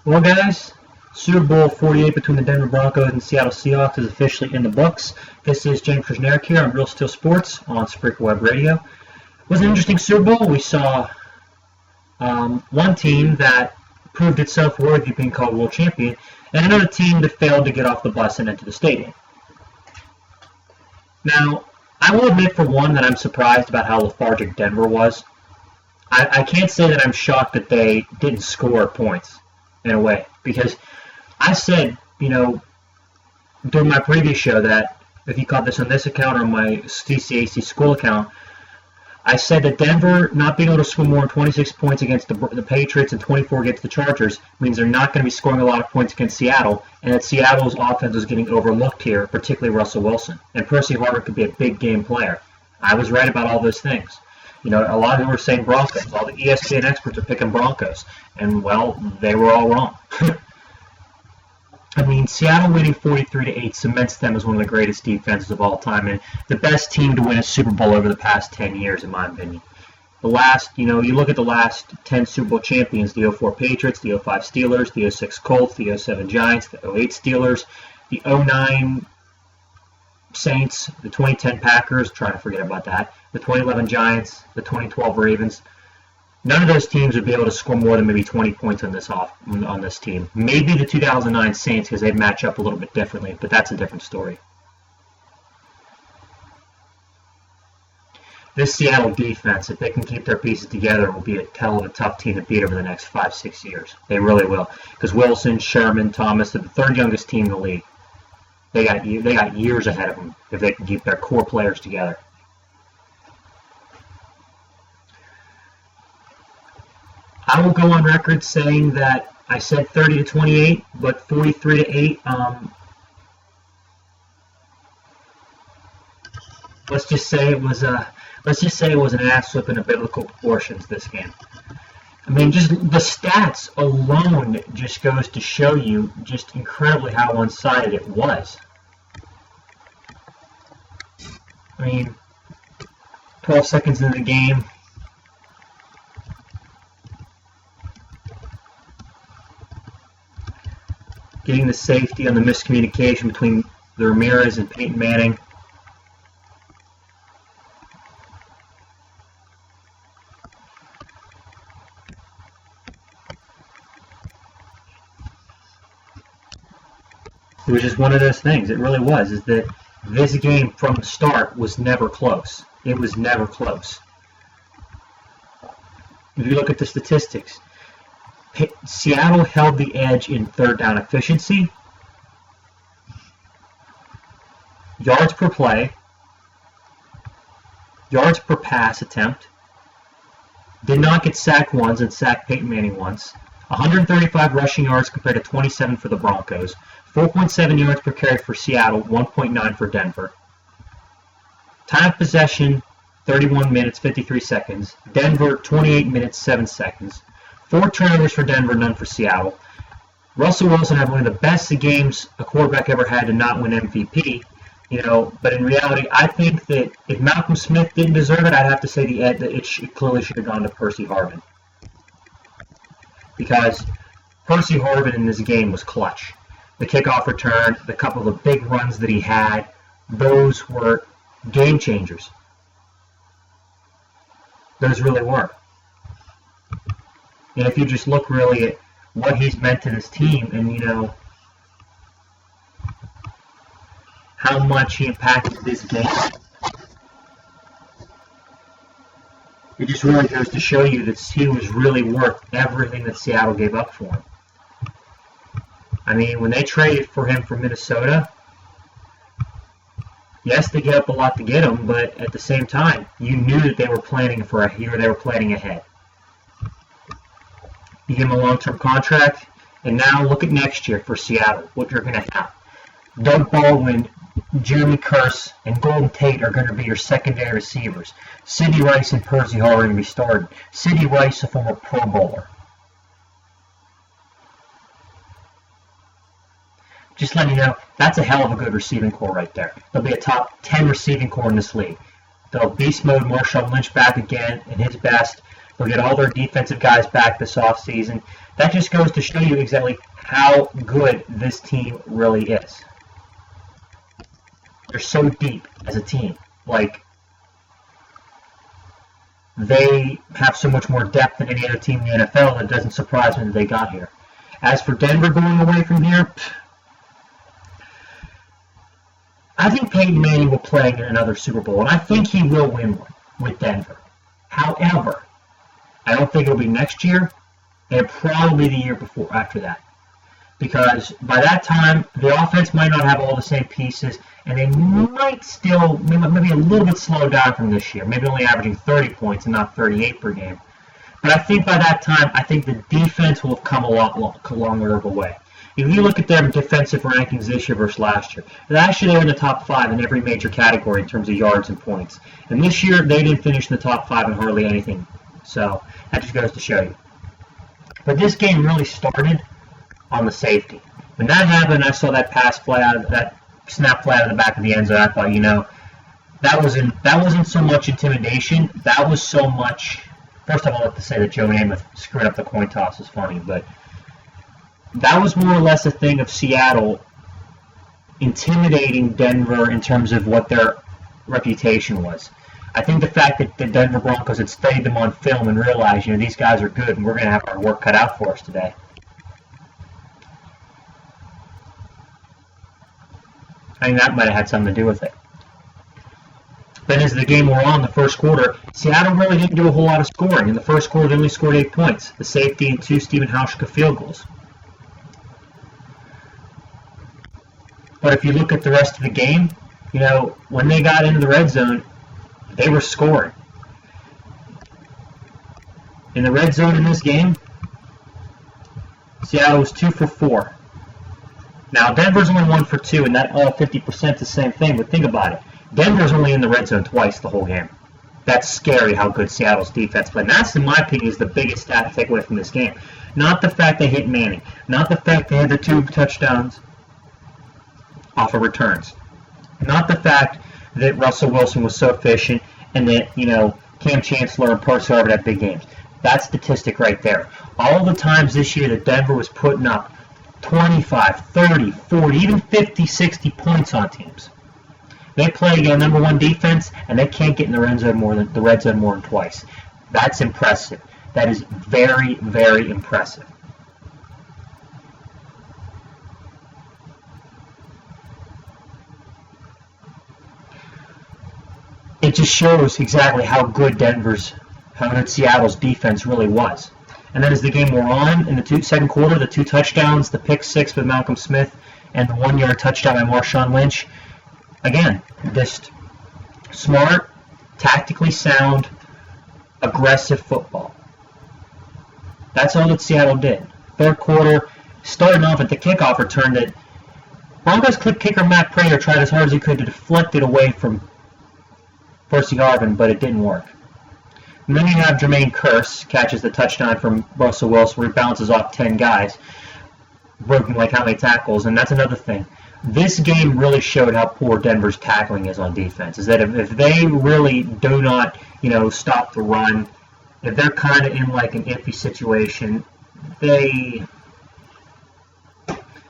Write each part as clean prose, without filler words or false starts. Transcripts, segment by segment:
Well, guys, Super Bowl 48 between the Denver Broncos and Seattle Seahawks is officially in the books. This is James Krasnerick here on Real Steel Sports on Spreaker Web Radio. It was an interesting Super Bowl. We saw one team that proved itself worthy of being called world champion, and another team that failed to get off the bus and enter the stadium. Now, I will admit for one that I'm surprised about how lethargic Denver was. I can't say that I'm shocked that they didn't score points in a way, because I said, during my previous show that if you caught this on this account or my CCAC school account, I said that Denver not being able to score more than 26 points against the Patriots and 24 against the Chargers means they're not going to be scoring a lot of points against Seattle, and that Seattle's offense is getting overlooked here, particularly Russell Wilson. And Percy Harvin could be a big game player. I was right about all those things. A lot of them were saying Broncos. All the ESPN experts are picking Broncos. And, well, they were all wrong. Seattle winning 43-8 cements them as one of the greatest defenses of all time and the best team to win a Super Bowl over the past 10 years, in my opinion. You look at the last 10 Super Bowl champions, the 04 Patriots, the 05 Steelers, the 06 Colts, the 07 Giants, the 08 Steelers, the 09 Saints, the 2010 Packers, trying to forget about that, the 2011 Giants, the 2012 Ravens. None of those teams would be able to score more than maybe 20 points on this team. Maybe the 2009 Saints, because they'd match up a little bit differently, but that's a different story. This Seattle defense, if they can keep their pieces together, will be a hell of a tough team to beat over the next 5-6 years. They really will, because Wilson, Sherman, Thomas are the third youngest team in the league. They got years ahead of them if they can keep their core players together. I will go on record saying that I said 30-28, but 43-8. Let's just say it was an ass whipping of biblical proportions this game. Just the stats alone just goes to show you just incredibly how one-sided it was. 12 seconds into the game. Getting the safety on the miscommunication between the Ramirez and Peyton Manning. It was just one of those things. It really was. Is that this game from the start was never close. It was never close. If you look at the statistics, Seattle held the edge in third down efficiency, yards per play, yards per pass attempt, did not get sacked once and sacked Peyton Manning once, 135 rushing yards compared to 27 for the Broncos, 4.7 yards per carry for Seattle, 1.9 for Denver. Time of possession, 31 minutes, 53 seconds. Denver, 28 minutes, 7 seconds. 4 turnovers for Denver, none for Seattle. Russell Wilson had one of the best games a quarterback ever had to not win MVP. But in reality, I think that if Malcolm Smith didn't deserve it, I'd have to say it clearly should have gone to Percy Harvin. Because Percy Harvin in this game was clutch. The kickoff return, the couple of big runs that he had, those were game changers. Those really were. And if you just look really at what he's meant to this team and, how much he impacted this game, it just really goes to show you that he was really worth everything that Seattle gave up for him. When they traded for him from Minnesota, yes, they gave up a lot to get him, but at the same time, you knew that they were planning for a year, they were planning ahead. You give him a long-term contract, and now look at next year for Seattle, what you're going to have. Doug Baldwin, Jeremy Curse, and Golden Tate are going to be your secondary receivers. Sidney Rice and Percy Hall are going to be started. Sidney Rice, a former Pro Bowler. Just letting you know, that's a hell of a good receiving core right there. They'll be a top 10 receiving core in this league. They'll beast mode Marshawn Lynch back again in his best. They'll get all their defensive guys back this offseason. That just goes to show you exactly how good this team really is. They're so deep as a team. Like, they have so much more depth than any other team in the NFL that it doesn't surprise me that they got here. As for Denver going away from here, I think Peyton Manning will play in another Super Bowl, and I think he will win one with Denver. However, I don't think it'll be next year, and probably the year before after that. Because by that time, the offense might not have all the same pieces, and they might still, maybe a little bit slow down from this year, maybe only averaging 30 points and not 38 per game. But I think by that time, I think the defense will have come a lot longer of a way. If you look at their defensive rankings this year versus last year, last year they were in the top 5 in every major category in terms of yards and points. And this year, they didn't finish in the top 5 in hardly anything. So that just goes to show you. But this game really started on the safety. When that happened, I saw that snap fly out of the back of the end zone. I thought, that wasn't so much intimidation. That was so much. First of all, I have to say that Joe Namath screwing up the coin toss is funny, but that was more or less a thing of Seattle intimidating Denver in terms of what their reputation was. I think the fact that the Denver Broncos had studied them on film and realized, these guys are good and we're going to have our work cut out for us today. I think that might have had something to do with it. Then as the game wore on, the first quarter, Seattle really didn't do a whole lot of scoring. In the first quarter, they only scored 8 points. The safety and 2 Stephen Hauschka field goals. But if you look at the rest of the game, when they got into the red zone, they were scoring. In the red zone in this game, Seattle was 2 for 4. Now, Denver's only 1 for 2, and that 50% is the same thing, but think about it. Denver's only in the red zone twice the whole game. That's scary how good Seattle's defense played. And that's, in my opinion, is the biggest stat to take away from this game. Not the fact they hit Manning. Not the fact they had the 2 touchdowns off of returns. Not the fact that Russell Wilson was so efficient and that, Cam Chancellor and Percy Harvard had big games. That statistic right there. All the times this year that Denver was putting up 25, 30, 40, even 50, 60 points on teams. They play against number 1 defense, and they can't get in the red zone more than twice. That's impressive. That is very, very impressive. It just shows exactly how good Seattle's defense really was. And then as the game wore on, in the second quarter, the 2 touchdowns, the pick 6 with Malcolm Smith, and the 1-yard touchdown by Marshawn Lynch, again, just smart, tactically sound, aggressive football. That's all that Seattle did. Third quarter, starting off at the kickoff return, that Broncos kicker Matt Prater tried as hard as he could to deflect it away from Percy Harvin, but it didn't work. And then you have Jermaine Kearse catches the touchdown from Russell Wilson, where he bounces off 10 guys, broken like how many tackles, and that's another thing. This game really showed how poor Denver's tackling is on defense. Is that if they really do not, stop the run, if they're kind of in like an iffy situation, they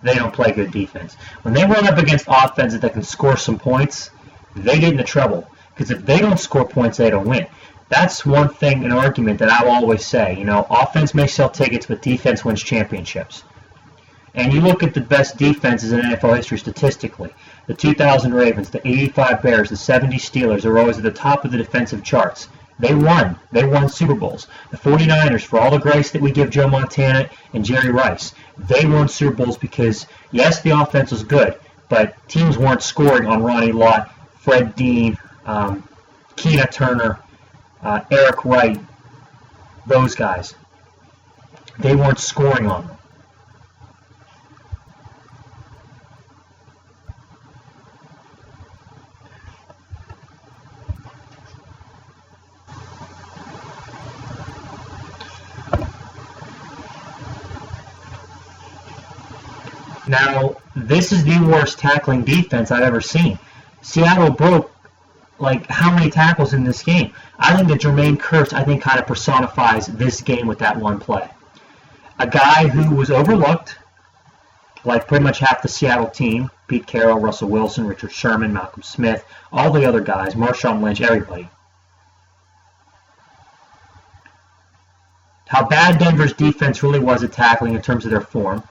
don't play good defense. When they run up against offenses that can score some points, they get into trouble. Because if they don't score points, they don't win. That's one thing, an argument that I'll always say. Offense may sell tickets, but defense wins championships. And you look at the best defenses in NFL history statistically. The 2000 Ravens, the 85 Bears, the 70 Steelers are always at the top of the defensive charts. They won. They won Super Bowls. The 49ers, for all the grace that we give Joe Montana and Jerry Rice, they won Super Bowls because, yes, the offense was good, but teams weren't scoring on Ronnie Lott, Fred Dean, Keena Turner, Eric Wright, those guys. They weren't scoring on them. Now, this is the worst tackling defense I've ever seen. Seattle broke like how many tackles in this game. I think that Jermaine Kearse, kind of personifies this game with that one play. A guy who was overlooked, like pretty much half the Seattle team, Pete Carroll, Russell Wilson, Richard Sherman, Malcolm Smith, all the other guys, Marshawn Lynch, everybody. How bad Denver's defense really was at tackling in terms of their form.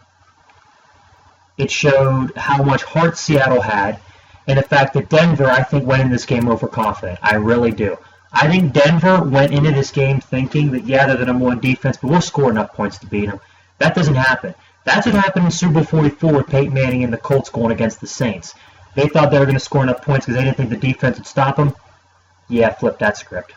It showed how much heart Seattle had, and the fact that Denver, I think, went in this game overconfident. I really do. I think Denver went into this game thinking that, yeah, they're the number one defense, but we'll score enough points to beat them. That doesn't happen. That's what happened in Super Bowl 44 with Peyton Manning and the Colts going against the Saints. They thought they were going to score enough points because they didn't think the defense would stop them. Yeah, flip that script.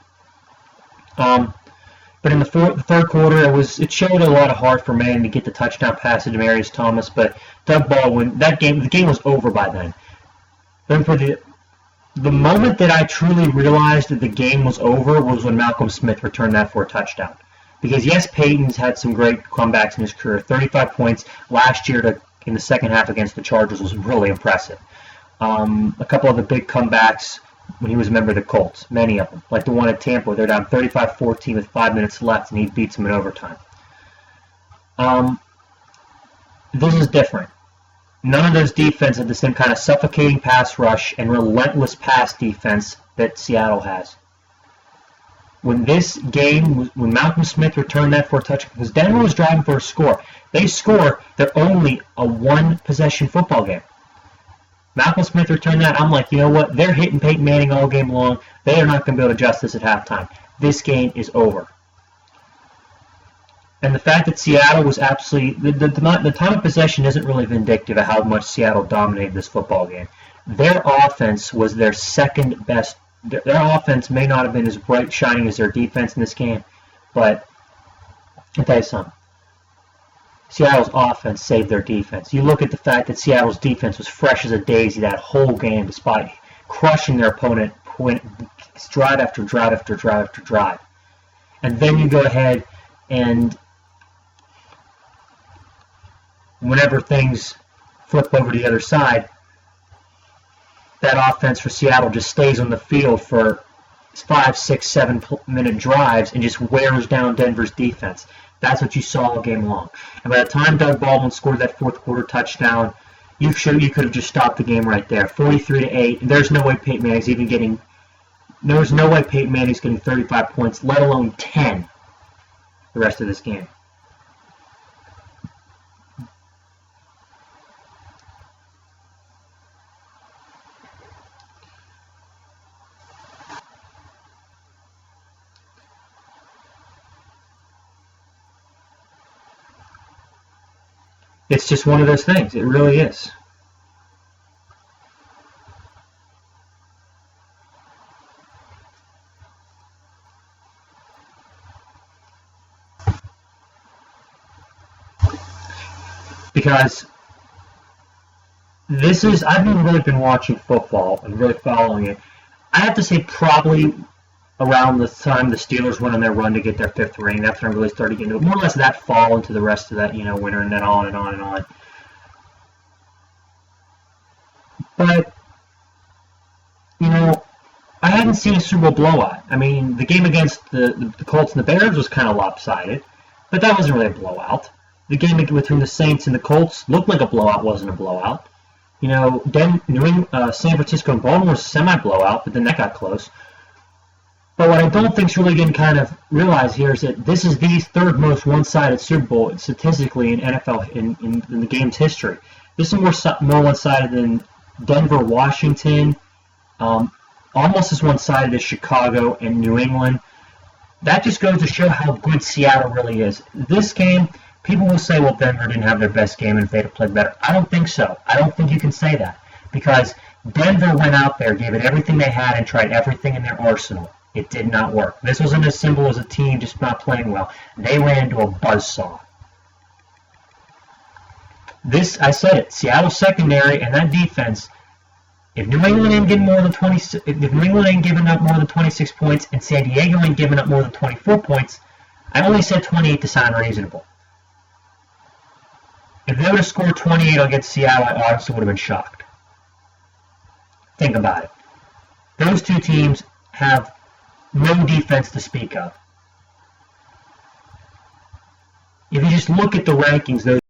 But in the third quarter, it showed a lot of heart for Manning to get the touchdown pass to Demaryius Thomas, but Doug Baldwin, the game was over by then. Then for the moment that I truly realized that the game was over was when Malcolm Smith returned that for a touchdown. Because yes, Peyton's had some great comebacks in his career. 35 points last year in the second half against the Chargers was really impressive. A couple of the big comebacks when he was a member of the Colts, many of them, like the one at Tampa, they're down 35-14 with 5 minutes left, and he beats them in overtime. This is different. None of those defenses have the same kind of suffocating pass rush and relentless pass defense that Seattle has. When Malcolm Smith returned that for a touchdown, because Denver was driving for a score, they score, they're only a one-possession football game. Malcolm Smith returned that. I'm like, you know what? They're hitting Peyton Manning all game long. They are not going to be able to adjust this at halftime. This game is over. And the fact that Seattle was absolutely... The time of possession isn't really vindictive of how much Seattle dominated this football game. Their offense was their second best... Their offense may not have been as bright shining as their defense in this game, but I'll tell you something. Seattle's offense saved their defense. You look at the fact that Seattle's defense was fresh as a daisy that whole game, despite crushing their opponent drive after drive after drive after drive. And then you go ahead and whenever things flip over to the other side, that offense for Seattle just stays on the field for 5, 6, 7-minute drives and just wears down Denver's defense. That's what you saw all game long. And by the time Doug Baldwin scored that fourth quarter touchdown, you could have just stopped the game right there. 43-8. There's no way Peyton Manning's getting 35 points, let alone 10 the rest of this game. It's just one of those things. It really is. Because I've really been watching football and really following it. I have to say probably around the time the Steelers went on their run to get their 5th ring. That's when I really started getting into it. More or less that fall into the rest of that, winter, and then on and on and on. But, I hadn't seen a Super Bowl blowout. I mean, the game against the Colts and the Bears was kind of lopsided, but that wasn't really a blowout. The game between the Saints and the Colts looked like a blowout, wasn't a blowout. San Francisco and Baltimore was a semi-blowout, but then that got close. But what I don't think is really getting kind of realized here is that this is the third most one-sided Super Bowl statistically in NFL in the game's history. This is more one-sided than Denver, Washington, almost as one-sided as Chicago and New England. That just goes to show how good Seattle really is. This game, people will say, well, Denver didn't have their best game and if they'd have played better. I don't think so. I don't think you can say that because Denver went out there, gave it everything they had, and tried everything in their arsenal. It did not work. This wasn't as simple as a team just not playing well. They ran into a buzzsaw. I said it, Seattle secondary and that defense, if New England ain't giving up more than 26 points and San Diego ain't giving up more than 24 points, I only said 28 to sound reasonable. If they would have scored 28 against Seattle, I honestly would have been shocked. Think about it. those two teams have no defense to speak of. If you just look at the rankings, those